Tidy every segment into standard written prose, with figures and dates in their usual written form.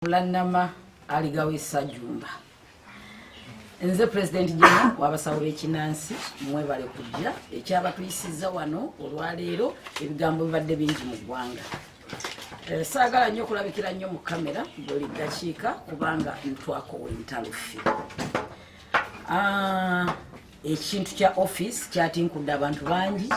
Mulanama aligawisa Jumba. Nze President Jena wabasawo b'ekinansi mwebale kujja ekyaba tuyisiza wano olwaleero ebigambo bibadde bingi mu ggwanga. Saagala nnyo okulabikira nnyo mu kamera buli ddakiika kubanga ntwakowa entalufi. Ekintu kya office kyatinkudde abantu bangi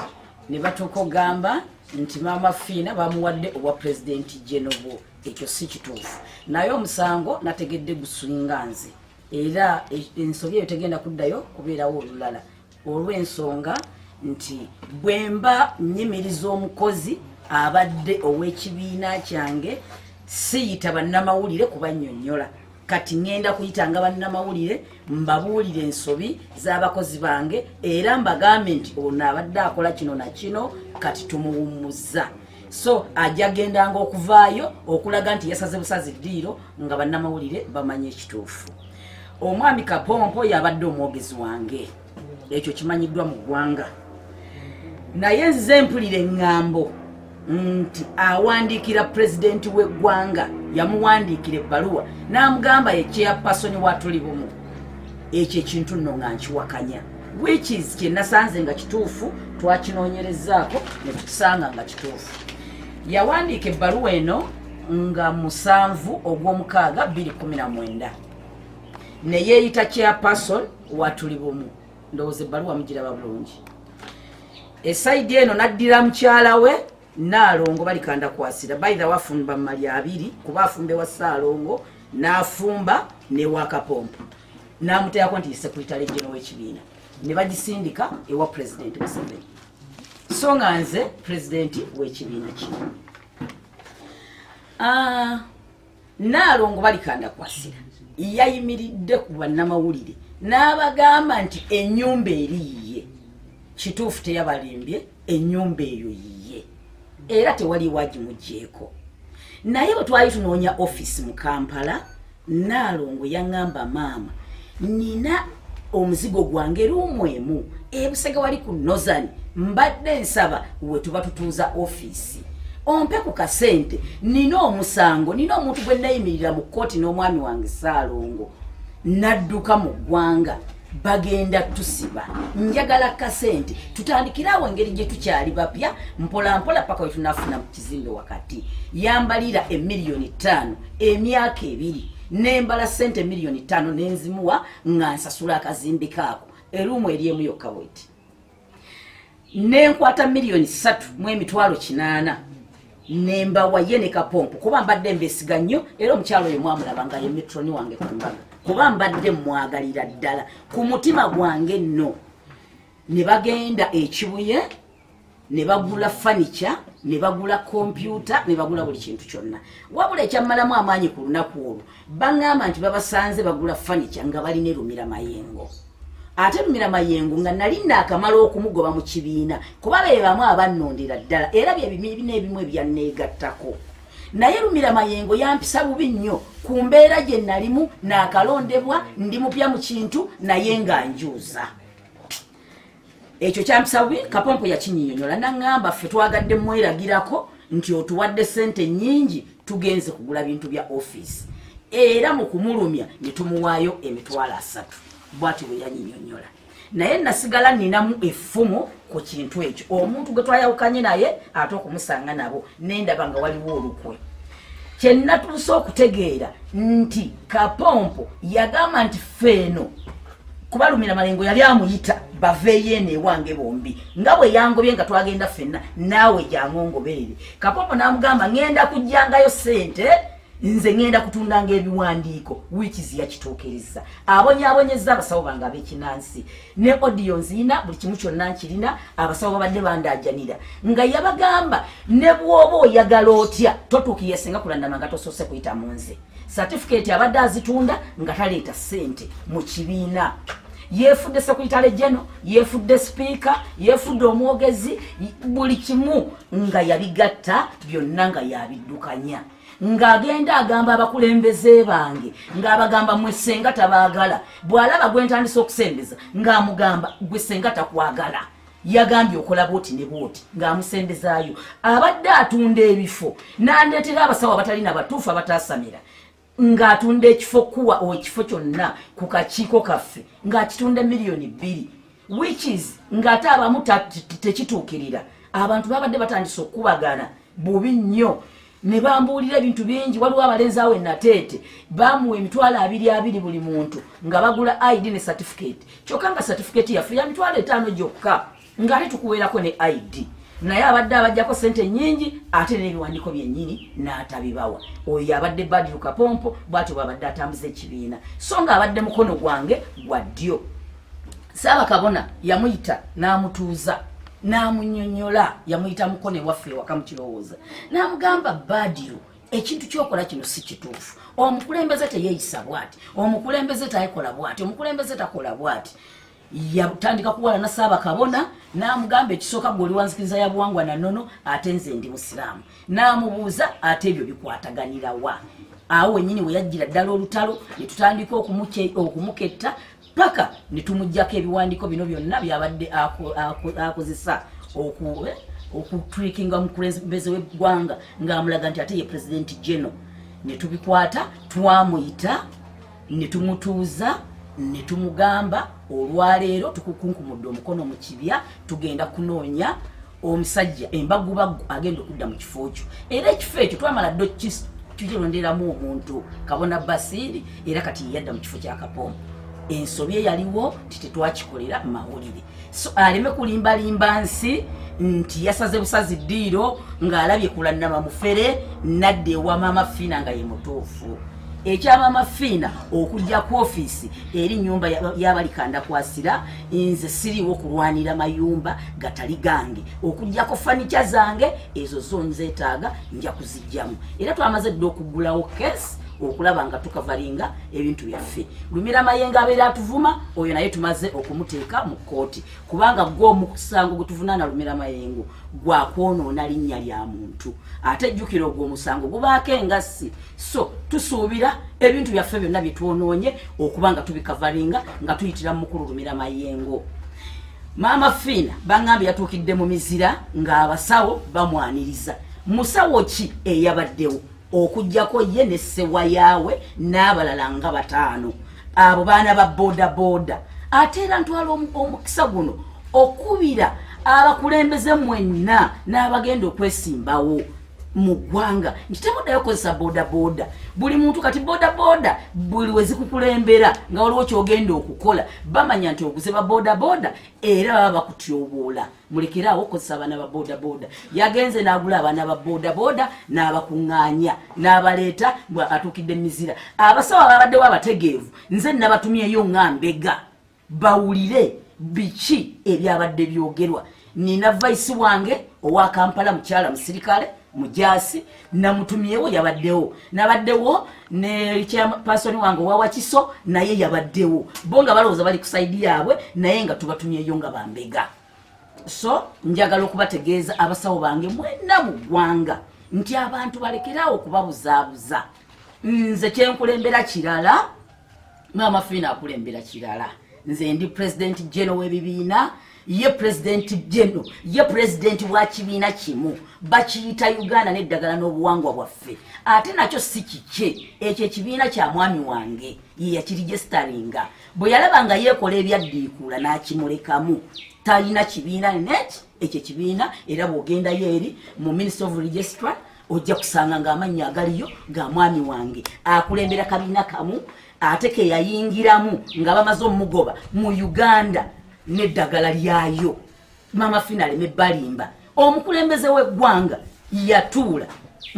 ne batuuka ogamba nti Maama Fiina bamuwadde obwa President Jenobo. Ekyo si kituufu. Naye omusango nategedde gusinga nze. Era ensobi eyo tegenda kuddayo kubeerawo olulala. Olw'ensonga nti bwemba nnyimiriza omukozi abadde ow'ekibiina kyange siyita bannamawulire kubannyonnyola. Kati ngenda kuyitanga bannamawulire mbabuulire ensobi z'abakozi bange era mbagambe nti ono abadde akola kino na kino kati tumuwummuza. So ajagendanga okuvaayo okulaga nti yasaze busazi ddiiro nga bannamawulire bamanye ekituufu. Omwami Kapompo yabadde omwogezi wange. Ekyo kimanyiddwa mu ggwanga. Naye nze mpulira eŋŋambo nti awandiikira pulezidenti w'eggwanga yamuwandiikira ebbaluwa n'amugamba ye chairperson wa Tuli Bumu. Ekyo ekintu nno nga nkiwakanya. Which is kye nasanze nga kituufu twakinoonyerezaako ne tukusanga nga kituufu. Yawandiika ebbaluwa eno nga 7 Ogw'omukaaga 2019 ne yeeyita chairperson wa Tuli Bumu. Ndowooza ebbaluwa mugiraba bulungi. Esaidi eno naddira mukyala we Naalongo balikanda kwasira. By the way afumba mali 2 kuba afumbe wa Saalongo n'afumba ne wa Kapompo. N'amuteekako nti secretary general w'ekibiina. Ne bagisindika ewa President Museveni. So nga nze President w'ekibiina kino. Naalongo balikanda kwasira. Yayimiridde ku bannamawulire n'abagamba nti ennyumba eriyiye. Kituufu teyabalimbye, ennyumba eyo yiye. Era tewali wagimugyeko. Naye bwe twali tunoonya office mu Kampala, Naalongo yaŋŋamba maama, nina omuzigo gwange lumwemu ebusega wali ku Nozani mbadde nsaba we tuba tutuuza office. Ompe ku kasente nina omusango nina omuntu gwe nayimirira mu kkooti n'omwami wange Saalongo nadduka mu ggwanga bagenda tusiba njagala kasente tutandikirawo engeri gye tukyali bapya mpola mpola paka we tunafuna mu kizimbe wakati yambalira $1,500,000 emyaka 2 nembala sente $1,500,000 nenzimuwa nga nsasula akazimbe kaako erumu eryemu yokka bweti nenkwata $3,800,000 nembawa ye ne Kapompo kuba mbadde mbesiga nnyo era omukyalo oyo mwamulaba nga ye metroni wange ku mbaga kuba mbadde mwagalira ddala ku mutima gwange nno. Ne bagenda ekibuye ne bagula furniture ne bagula kompyuta ne bagula buli kintu kyonna. Wabula ekyammalamu amaanyi ku lunaku olwo baŋŋamba nti babasanze bagula furniture nga balina Rumira Mayengo. Ate Rumira Mayengo nga nali naakamala okumugoba mu kibiina kuba be bamu abannondera ddala era bye ebimu ebyanneegattako. Naye Rumira Mayengo yampisa bubi nnyo ku mbeera gye nalimu naakalondebwa ndi mupya mu kintu naye nga njuuza. Ekyo kyampisa bubi. Kapompo yakinnyonnyola n'aŋŋamba ffe twagadde mweragirako nti otuwadde sente nnyingi tugenze kugula bintu bya office. Era mu kumulumya ne tumuwaayo $3,000. Bw'ati bwe yannyonnyola. Naye nasigala ninamu effumu ku kintu ekyo. Omuntu gwe twayawukanye naye ate okumusanga nabo nendaba nga waliwo olukwe. Kye natuuse okutegeera nti Kapompo yagamba nti feeno kuba Rumira Mayengo yali amuyita baveeyo eno ewange bombi nga bwe yangobye nga twagenda ffenna naawe gyangongoberere. Kapompo n'amugamba ngenda kujjangayo sente nze ngenda kutundanga ebiwandiiko wikizi yakituukiriza. Abonyaabonyezza abasawo bange ab'ekinansi ne audio nzina buli kimu kyonna nkirina abasawo babadde bandaajanira nga yabagamba ne bw'oba oyagala otya totuukiye senga kulandama nga tosoose kuyita mu nze. Certificate abadde azitunda nga taleeta ssente mu kibiina. Yeefudde sekuyitale jeno, yeefudde speaker, yeefudde omwogezi, buli kimu nga yabigatta byonna nga yabiddukanya. Ng'agenda agamba abakulembeze bange ng'abagamba mwe senga tabaagala bw'alaba gwe ntandise okusembeza ng'amugamba gwe senga takwagala. Yagambye okola bwoti ne bwoti ng'amusembezaayo abadde atunda ebifo n'andeetera abasawo abatalina batuufu abatasamira ng'atunda ekifo kuwa ekifo kyonna ku kakiiko kaffe ng'akitunda miliyoni 2 which is ng'ate abamu tekituukirira. Abantu babadde batandise okubagana bubi nnyo ne bambuulira ebintu bingi. Waliwo abalenzi awo enateete bamuwa $20 buli muntu nga bagula ID ne certificate. Kyokka nga certificate yaffe ya $5 gyokka ng'ate tukuweerako ne ID. Naye abadde abajjako sente nyingi ate n'ebiwandiiko byennyini n'atabibawa. Oyo abadde Badru Kapompo bw'atyo bw'abadde atambuza ekibiina. So ng'abadde mukono gwange gwa ddyo. Ssaabakabona yamuyita n'amutuuza n'amunnyonnyola, yamuyita mukone waffe ewaka mu kirowooza n'amugamba Badru ekintu kyokola kino si kituufu. Omukulembeze teyeeyisa bw'ati, omukulembeze takola bw'ati, omukulembeze takola bw'ati. Yatandika kuwalana Ssaabakabona n'amugamba ekisooka gwe oli wanzikiriza ya buwangwa na nnono ate nze ndi musiraamu. N'amubuuza ate ebyo bikwataganira wa? Awo wennyini we yajjira ddala olutalo ne tutandika okumuketta paka ne tumuggyako ebiwandiiko bino byonna byabadde akozesa okutwikinga omukulembeze w'eggwanga ng'amulaga nti ate ye President General. Ne tubikwata twamuyita ne tumutuuza ne tumugamba olwaleero tukukunkumudde omukono mu kibya tugenda kunoonya omusajja embagubagu agenda okudda mu kifo kyo. Era ekifo ekyo twamala ddo tukironderamu omuntu Kabona Basiri era kati yadda mu kifo kya Kapompo. Ensobi eyaliwo tetwakikolera mawulire. So aleme kulimbalimba nsi nti yasaze busazi ddiiro ng'alabye kulannama mufere nadde ewa Maama Fiina nga ye mutuufu. Ekya Maama Fiina okujja ku ofiisi eri nnyumba y'abalikanda kwasira nze siriwo kulwanira mayumba gatali gange. Okujjako fanica zange ezo zo nzeetaaga nja kuzijjamu. Era twamaze dde okuggulawo keesi okulaba nga tukavalinga ebintu byaffe. Lumira Mayengo abeera atuvuma, oyo naye tumaze okumuteeka mu kkooti kubanga gw'omusango gwe tuvunaana Lumira Mayengo gwa kwonoona linnya lya muntu. Ate jjukira ogwo omusango gubaako engassi. So tusuubira ebintu byaffe byonna bye twonoonye okuba nga tubikavalinga nga tuyitira mukulu Lumira Mayengo. Maama Fiina bangambye yatuukidde mu mizira ng'abasawo bamwaniriza. Musawo ki eyabaddewo okujjako ye ne ssewa yaawe n'abalala nga 5 abo baana ba boda ate era ntwala omukisa guno okubira abakulembeze mwenna n'abagenda okwesimbawo mu ggwanga nti temuddayo kozesa boda. Buli muntu kati boda buli we zikukulembera nga waliwo kyogenda okukola bamanya nti oguze ba boda era baba bakutyoboola. Mulekerawo kozesa abaana ba boda. Yagenze n'agula abaana ba boda n'abakuŋŋaanya n'abaleeta atuukidde mizira. Abasawo ababaddewo abategeevu nze nabatumyeyo ng'ambega bawulire biki ebyabadde byogerwa. Nina vaisi wange owa Kampala mukyala musirikale Mujasi namutumyewo yabaddewo. Nabaddewo ne chairperson wange wa Wakiso naye yabaddewo. Bonga balowooza bali ku side yaabwe naye nga tubatumyeyo nga bambega. So njagala okubategeeza abasawo bange mwenna mu ggwanga nti abantu balekerawo okubabuzaabuza. Nze kyenkulembera kirala, Maama Fiina akulembera kirala. Nze ndi President General w'ebibiina, ye President General, ye President wa kibiina kimu. Bakiyita Uganda n'eddagala n'obuwangwa bwaffe. Ate nakyo si kike, ekyo ekibiina kya mwami wange ye yakirigisitaringa. Bwe yalaba nga yeekola ebyaddiikuula n'akimulekamu. Talina kibiina net ekyo ekibiina era bw'ogendayo eri mu Ministry of Registrar ojja kusanga ng'amannya agaliyo ga mwami wange akulembera kabiina kamu ate ke yayingiramu nga bamaze omugoba mu Uganda n'eddagala lyayo. Maama Fiina aleme balimba. Omukulembeze w'eggwanga yatuula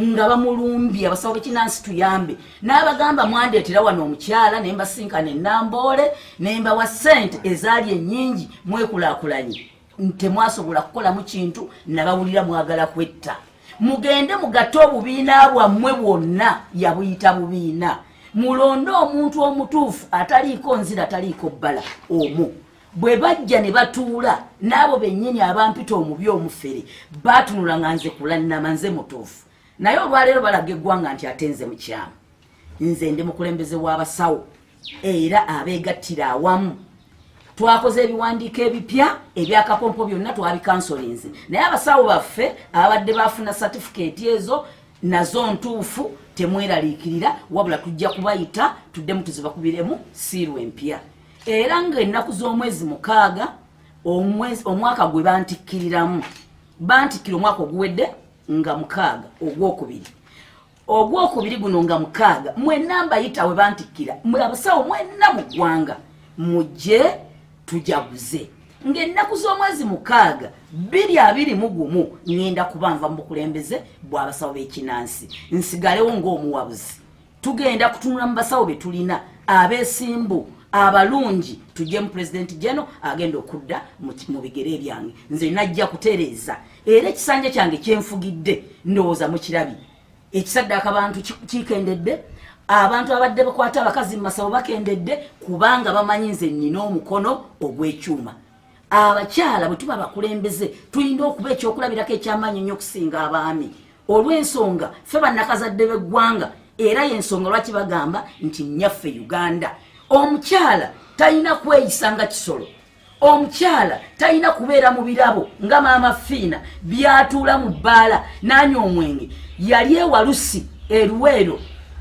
nga bamulumbye abasawo b'ekinnansi tuyambe n'abagamba mwandeetera wano omukyala ne mbasinkana Namboole ne mbawa ssente ezaali ennyingi mwekulaakulanye temwasobola kukolamu kintu nabawulira mwagala kwetta. Mugende mugatte obubiina bwammwe bwonna yabuyita bubiina. Mulonde omuntu omutuufu ataliiko nzira ataliiko bbala omu. Bwe bajja ne batuula n'abo bennyini abampita omubi omufere baatunula nga nze kulannama nze mutuufu. Naye olwaleero balaga eggwanga nti ate nze mukyamu. Nze ndi mukulembeze w'abasawo era abeegattira awamu. Twakoze ebiwandiiko ebipya ebya Kapompo byonna twabikansolinze. Naye abasawo baffe abadde bafuna certificate ezo nazo ntuufu temweraliikirira wabula tujja kubayita tuddemu tuzibakubiremu siiru empya era ng'ennaku z'omwezi 6 omwaka gwe bantikkiriramu bantikkira omwaka oguwedde nga 6 ogwokubiri guno nga 6 mwenna mbayita we bantikkira abasawo mwenna mu ggwanga mujje tujaguze ng'ennaku z'omwezi 6 21 ngenda kubanva mu bukulembeze bw'abasawo b'ekinansi nsigalewo ng'omuwabuzi tugenda kutunula mu basawo be tulina abeesimbu abalungi tujje mu president jeno agenda okudda mu bigere byange nze najja kutereeza era ekisanja kyange kyenfugidde ndowooza mu kirabi ekisaddaaka abantu kikendedde abantu abadde bakwata abakazi mu masawo bakendedde kubanga bamanyi nze nnina omukono ogw'ekyuma abakyala bwe tuba bakulembeze tulina okuba ekyokulabirako ekyamaanyi ennyo okusinga abaami olw'ensonga ffe bannakazadde b'eggwanga era y'ensonga lwaki bagamba nti nnyaffe Uganda omukyala talina kweyisa nga kisolo omukyala talina kubeera mu birabo nga maama Fiina byatuula mu bbaala n'anywa omwenge yali ewalusi eruweero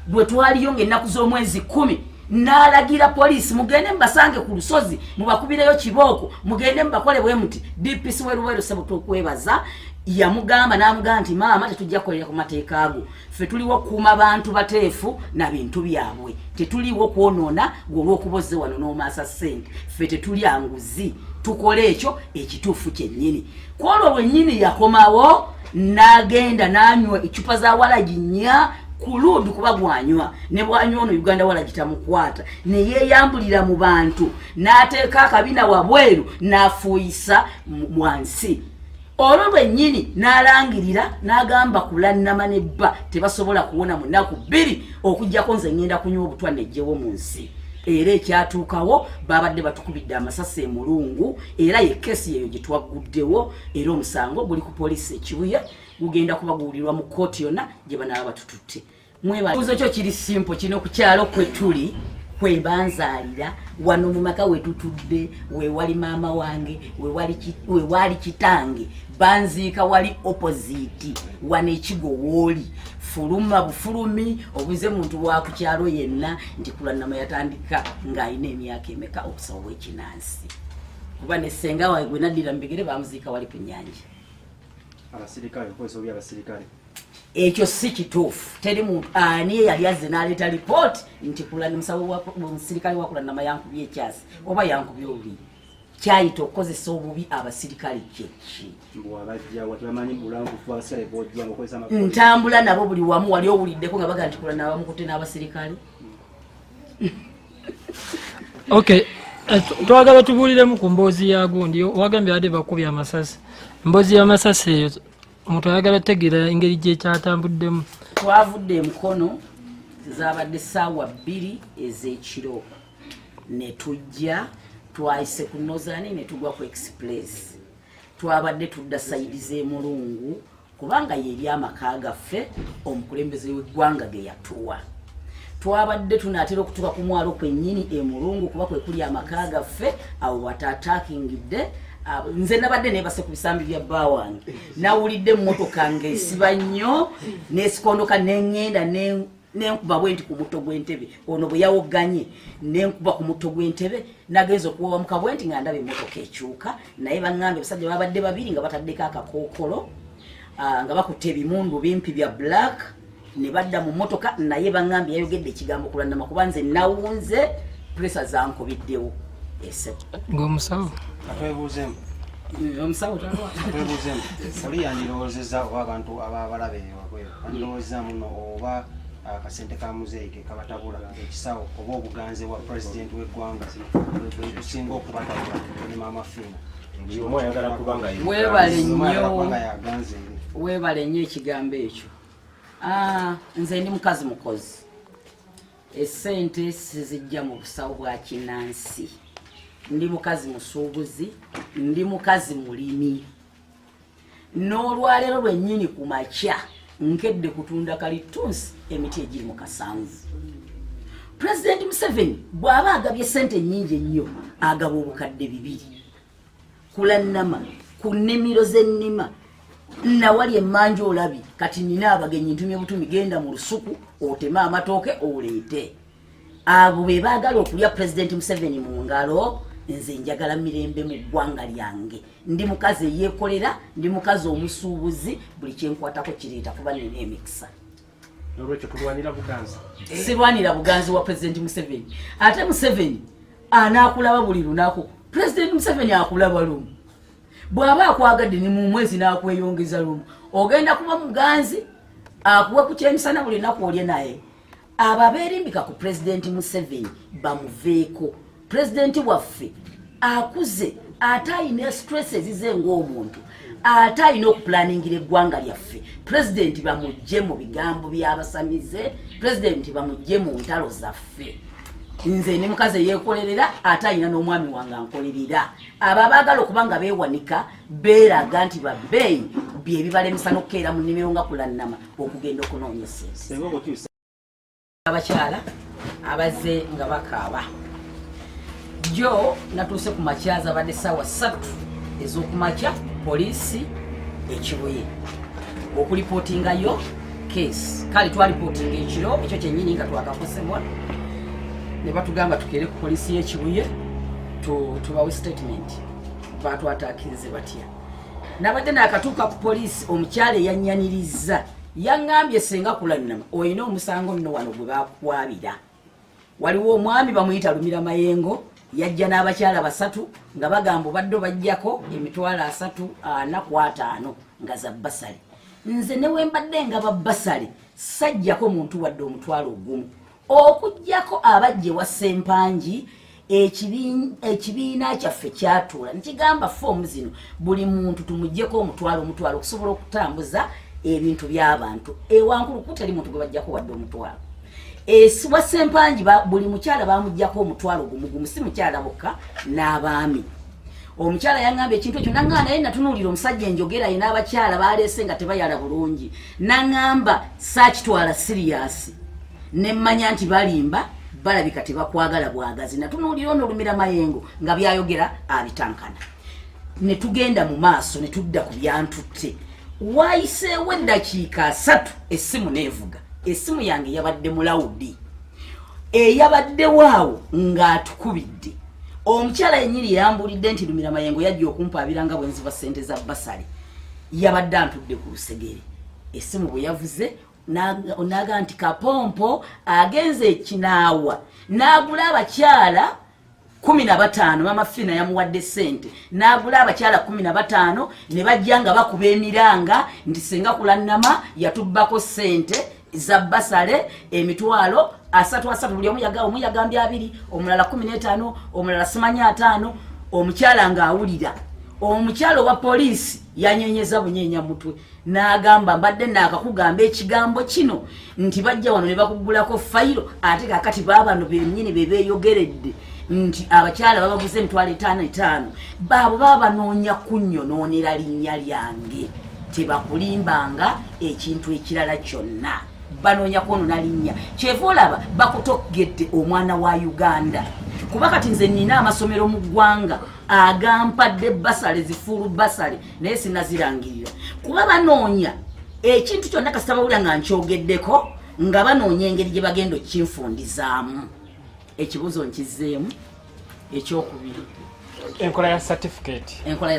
bwe twaliyo ng'ennaku z'omwezi 10 n'alagira poliisi mugende mubasange ku lusozi mubakubireyo kibooko mugende mubakole bwe muti DPC weruweero sebo tukwebaza yamugamba n'amugamba nti maama tetujja kukolera ku mateeka ago ffe tuliwo okukuuma bantu bateefu na bintu byabwe tetuliwo kwonoona olw'okuboze wano n'omaasa ssente ffe tetulya nguzi tukole ekyo ekituufu kyennyini kwolwo lwennyini yakomawo n'agenda n'anywa ecupa za walagi 4 kuludu kuba gwanywa ne bwanywa ono Uganda wala gitamukwata ne yeyambulira mu bantu n'ateeka akabina wabweru n'afuuyisa mwansi olwo lwennyini n'alangirira n'agamba kulannama nebba tebasobola kuwona mu nnaku 2 okujjako nze ngenda kunywa obutwa nejjewo mu nsi era ekyatuukawo babadde batukubidde amasasi emulungu era yekesi eyo gye twaguddewo era omusango guli ku poliisi ekibuye gugenda kubaguulirwa mu kooti yonna gye banaaba batututte mwebabuzo kyo kiri simple kino ku kyalo kwe tuli kwe banzaalira wano mu maka wetutudde we wali maama wange we wali kitange banziika wali opposite wano ekigo wooli fuluma bufulumi obuze muntu wa ku kyalo yenna nti kulannama yatandika ng'alina emyaka emeka okusawo bw'ekinansi kuba ne ssenga wawe gwe naddira mu bigere bamuziika wali ku nnyanja abasirikale kwesoobi abasirikale ekyo si kituufu teri muntu ani yali azze n'aleeta lipooti nti musawo omusirikale wakulannama yankubye ekyasi oba yankubye obubi kyayita okukozesa obubi abasirikale kyeki ntambula nabo buli wamu wali owuliddeko nga baga nti kulannama bamukutte n'abasirikale okay twagala tubuuliremu ku mboozi ya gundi wagambye badde bakubye amasasi mboozi y'amasasi eyo omuntu ayagala tegeera engeri gyekyatambuddemu twavudde emukono zabadde ssaawa 2 ez'ekiro ne tujja twayise ku Nozani ne tugwa ku Express twabadde tudda sayidi z'emulungu kubanga yeri amaka gaffe omukulembeze w'eggwanga ge yatuwa twabadde tunaatera okutuuka ku mwalo kwennyini emulungu kuba kwe kuli amaka gaffe awo wataatakingidde nze nabadde nebase ku bisambi bya bba wange nawulidde mmotoka ng'esiba nnyo n'esikondoka n'eŋŋenda n'enkuba bwenti ku mutto gw'entebe ono bwe yawogganye n'enkuba ku mutto gw'entebe nagenza okuwawamuka bwenti nga ndaba emmotoka ekyuka naye baŋŋambye abasajja babadde 2 nga bataddeko akakookolo nga bakutte ebimundu bimpi bya black ne badda mu mmotoka naye baŋŋambye yayogedde ekigambo kulannama kuba nze nawunze presa zankubiddewo ng'omusawo atwebuuzemu omusawo atwebuuzemu oli yandirowoozezza oba abantu ababalabe ewabweru bandirowoozezza muno oba akasente ka muzeeyi ke kabatabula ekisawo oba obuganze bwa pulezidenti w'eggwanga tusinga okubatabula ne maama Fiina weebale nnyo ekigambo ekyo nze ndi mukazi mukozi essente sizijja mu busawo bwa kinansi ndi mukazi musuubuzi ndi mukazi mulimi n'olwaleero lwennyini ku makya nkedde kutunda kalitunsi emiti egiri mu kasanvu Pulezidenti Museveni bw'aba agabye ssente nnyingi ennyo agaba obukadde 2 kulannama ku nnimiro z'ennima nawali emmanja olabi kati nina abagenyi ntumye butumi genda mu lusuku otema amatooke oleete abo be baagala okulya President Museveni mu ngalo. Nze njagala mirembe mu ggwanga lyange ndi mukazi eyeekolera ndi mukazi omusuubuzi buli kyenkwatako kireeta kuba nina emikisa nolwekyo tulwanira buganzi sirwanira buganzi wa President Museveni ate Museveni anaakulaba buli lunaku President Museveni akulaba lumu bw'aba akwagadde ne mu mwezi n'akweyongeza lumu ogenda kuba muganzi akuwa ku kyemisana buli lunaku olye naye abo abeerimbika ku President Museveni bamuveeko. President waffe akuze ate ayina stress ezize ng'omuntu ate ayina okupulaningira eggwanga lyaffe. President bamugye mu bigambo by'abasamize, President bamugye mu ntalo zaffe. Nze ne mukazi eyeekolerera ate ayina n'omwami wange ankolerera. Abo abaagala okuba nga beewanika beeraga nti babbeeyi bye bibalemesa n'okukeera mu nnimiro nga kulannama okugenda okunoonya essensi. Abakyala abazze nga bakaaba jo natuuse ku makyaza badde ssaawa 3 ez'okumakya poliisi ekibuye okulipootingayo case. Kale twalipootinga ekiro ekyo kyennyini nga twakakosebwa ne batugamba tukeere ku poliisi y'ekibuye tubawe statement batwataakirize batya. Nabadde naakatuuka ku poliisi omukyala eyannyaniriza yaŋŋambye senga kulannama olina omusango nno wano gwe baakwabira. Waliwo omwami bamuyita Lumira Mayengo yajja n'abakyala 3 nga bagamba baddo bajjako emitwalo 345 nga za basale. Nze ne wembadde nga babbasale sajjako muntu wadde omutwalo ogumu okujjako abajje wa Ssempanji ekibiina kyaffe kyatuula nkigamba foomu zino buli muntu tumuggyeko omutwalo okusobola okutambuza ebintu by'abantu ewankuluku teri muntu gwe bajjako wadde omutwalo. Wa Ssempanji buli mukyala bamuggyako omutwalo gumu si mukyala bokka n'abaami. Omukyala yaŋŋambye ekintu ekyo naŋŋamba naye natunuulira omusajja enjogera ye n'abakyala baleese nga tebayala bulungi naŋŋamba saakitwala siriyasi ne mmanya nti balimba balabika tebakwagala bwagazi. Natunuulira ono Lumira Mayengo nga byayogera abitankana. Ne tugenda mu maaso ne tudda ku byantutte. Wayiseewo eddakiika 3 essimu neevuga. Essimu yange yabadde mulawudi eyabadde waawo ng'atukubidde. Omukyala yennyini yambulidde nti Lumira Mayengo yajja okumpaabira nga bwenziva ssente za basale yabadde antudde ku lusegere. Essimu bwe yavuze n'aga nti Kapompo agenze ekinaawa n'agula abakyala 15 Mama Fina yamuwadde ssente n'agula abakyala 15 ne bajja nga bakuba emiranga nti senga kulannama yatubbako ssente za basale emitwalo 3 buli omu yagambye 2 omulala 15 omulala simanya 5 omukyala ng'awulira. Omukyala wa poliisi yanyenyeza bunyeenya mutwe n'agamba mbadde naakakugamba ekigambo kino nti bajja wano ne bakugulako fayiro ate kakati baabano bennyini be beeyogeredde nti abakyala babaguze emitwalo 5 baabo baba banoonya kunnyonoonera linnya lyange tebakulimbanga ekintu ekirala kyonna banoonya kwonoona linnya. Kyeva olaba bakutogedde omwana wa Uganda kuba kati nze nina amasomero mu ggwanga agampadde basale zifuulu basale naye sinazirangirira kuba banoonya ekintu kyonna kasita bawulira nga nkyogeddeko nga banoonya engeri gye bagenda okinfundizaamu. Ekibuzo nkizeemu. Ekyokubiri enkola ya certificate. Enkola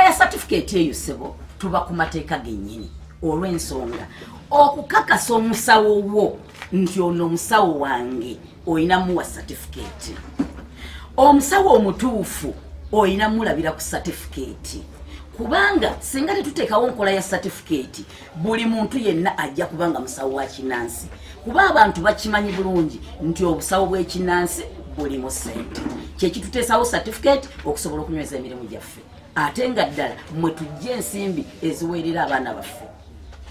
ya certificate eyo sebo tuba ku mateeka gennyini olw'ensonga okukakasa omusawo wo nti ono omusawo wange oyina muwa certificate. Omusawo omutuufu oyina mulabira ku certificate kubanga singa tetuteekawo nkola ya certificate buli muntu yenna ajja kubanga musawo wa kinansi kuba abantu bakimanyi bulungi nti obusawo bw'ekinansi bulimu ssente. Kyekituteesawo certificate okusobola okunyweza emirimu gyaffe ate nga ddala mwe tujja ensimbi eziweerera abaana baffe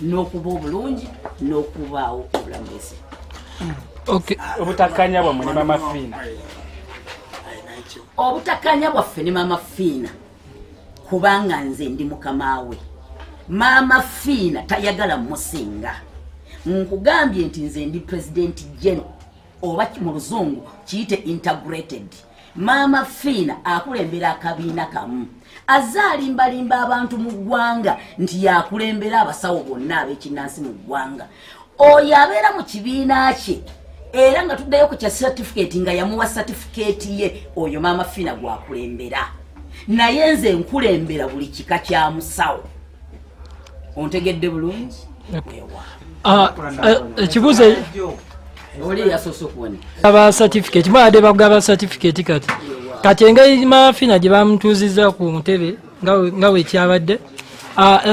n'okuba obulungi n'okubaawo obulamuzi. Obutakkaanya bwammwe ne Mama Fina. Obutakkaanya bwaffe ne Mama Fina kubanga nze ndi mukama we. Mama Fina tayagala musinga. Nkugambye nti nze ndi President General oba mu luzungu kiyite integrated. Maama Fiina akulembera akabiina kamu azaalimbalimba abantu mu ggwanga nti yakulembera abasawo bonna ab'ekinnansi mu ggwanga. Oyo abeera mu kibiina kye era nga tuddayo ku kya certificate nga yamuwa certificate ye, oyo Maama Fiina gwakulembera. Naye nze nkulembera buli kika kya musawo. Ontegedde bulungi? Ekibuuzo oli yasoose okuwona aba certificate mwade bagaba certificate kati engeri Maama Fiina gye bamutuuzizza ku ntebe nga wekyabadde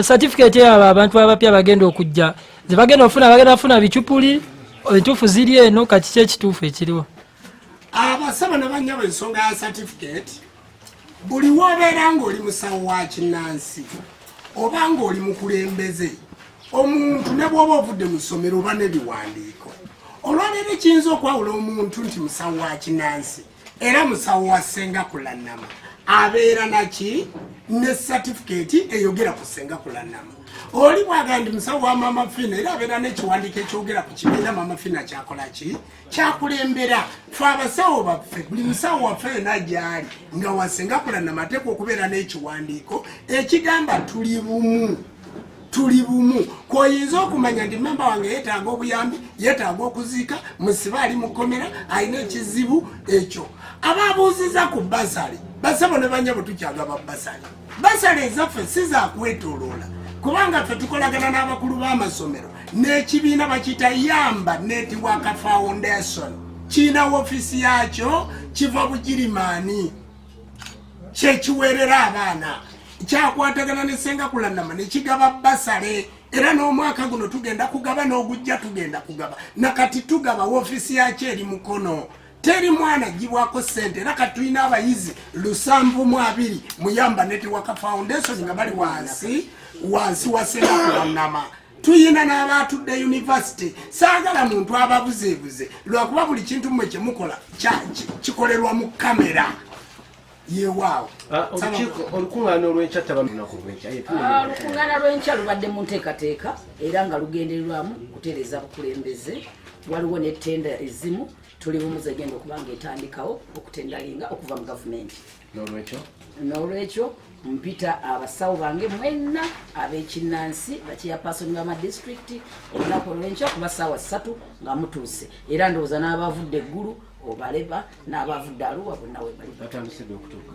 certificate yabo abantu abapya bagenda okujja ze bagenda ofuna bicupuli entuufu ziri eno kati kyekituufu ekiriwo. Abasaba ne banyaba ensonga ya certificate buli wobeera ng'oli musawo wa kinnansi oba ng'oli mukulembeze omuntu ne bw'oba ovudde mu ssomero oba n'ebiwandiiko olwaleero kiyinza okwawula omuntu nti musawo wa kinnansi era musawo wa Ssengakulannama abeera naki ne certificate eyogera ku Ssengakulannama. Oli bwagamba ndi musawo wa Maama Fiina era abeera n'ekiwandiiko ekyogera ku kibiina Maama Fiina kyakola ki kyakulembera. Ffe abasawo baffe buli musawo waffe yena gy'ali nga wa Ssengakulannama ateekwa okubeera n'ekiwandiiko ekigamba tuli bumu. Tuli bumu kwoyinza okumanya nti memba wange yeetaaga obuyambi yeetaaga okuziika musibe ali mukomera alina ekizibu ekyo. Ababuuziza ku basale basabo ne banyabo tukyagaba basale ezaffe si zakwetooloola kubanga ffe tukolagana n'abakulu b'amasomero n'ekibiina bakiyita Yamba Network Foundation kiina woofiisi yakyo kiva Bugirimaani kyekiweerera abaana kyakwatagana ne Ssengakulannama ne kigaba basale era n'omwaka guno tugenda kugaba n'ogujja tugenda kugaba nakati tugaba woofiisi yakyo eri mukono teri mwana gibwako ssente era kati tulina abayizi 720 mu Yamba Network Foundation nga bali wansi wa Ssengakulannama. Tuyina n'abatudde university saagala muntu ababuzeebuze lwakuba buli kintu mmwe kye mukola kikolerwa mu kamera yewaawo. Olukuŋŋaana olw'enkya olukuŋŋaana lw'enkya lubadde mu nteekateeka era nga lugendererwamu kutereeza bukulembeze. Waliwo n'ettenda ezimu tuli bumu zegenda okuba ng'etandikawo okutendalinga okuva mu gavumenti. N'olwekyo mpita abasawo bange mwenna ab'ekinnansi bakiyapaasoni b'amadistrict olunaku olw'enkya kuba ssaawa 3 nga mutuuse era ndowooza n'abavudde eggulu obaleba n'abavudde Arua bonna we bali batandise okutuuka.